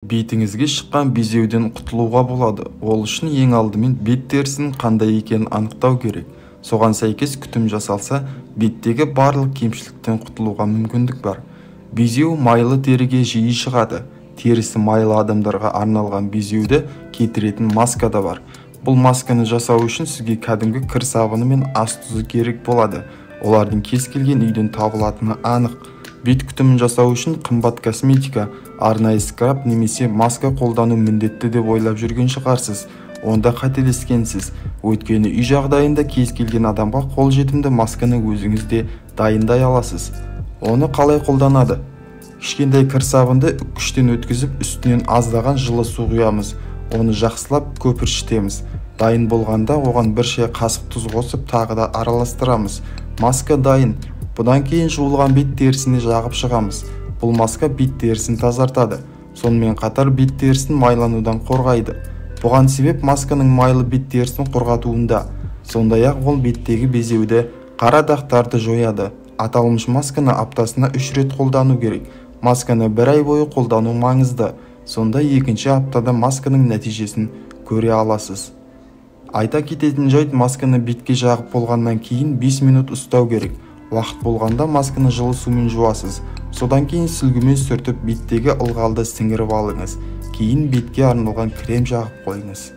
Бетіңізге шыққан безеуден құтылуға болады. Ол үшін ең алдымен бет терісінің қандай екенін анықтау керек. Соған сәйкес күтім жасалса, беттегі барлық кемшіліктен құтылуға мүмкіндік бар. Безеу майлы теріге жиі шығады. Терісі майлы адамдарға арналған безеуді кетіретін маска да бар. Бұл масканы жасау үшін сізге кәдімгі кір сабыны мен ас тұзы керек болады. Олардың кез келген үйден табылатыны анық. Бет күтімін жасау үшін қымбат косметика, арнайы скраб немесе маска қолдану міндетті деп ойлап жүрген шығарсыз. Онда қателескенсіз. Өйткені үй жағдайында кез келген адамға қолжетімді масканы өзіңіз де дайындай аласыз. Оны қалай қолданады? Кішкентай кір сабынды үккіштен өткізіп, үстінен аздаған жылы су құямыз. Оны жақсылап көпіршітеміз. Дайын болғанда оған бір шай қасық тұз қосып тағы да араластырамыз. Маска дайын. Бұдан кейін жуылған бет терісіне жағып шығамыз. Бұл маска бет терісін тазартады. Сонымен қатар бет терісін майланудан қорғайды. Бұған себеп масканың майлы бет терісін қорғатуында. Сондай-ақ ол беттегі безеуді, қара дақтарды жояды. Аталмыш масканы аптасына 3 рет қолдану керек. Масканы 1 ай бойы қолдану маңызды. Сонда екінші аптада масканың нәтижесін көре аласыз. Айта кететін жайт, масканы бетке жағып болғаннан кейін 5 минут ұстау керек. Уақыт болғанда масканы жылы сумен жуасыз. Содан кейін сүлгімен сүртіп беттегі ылғалды сіңіріп алыңыз. Кейін бетке арналған крем жағып қойыңыз.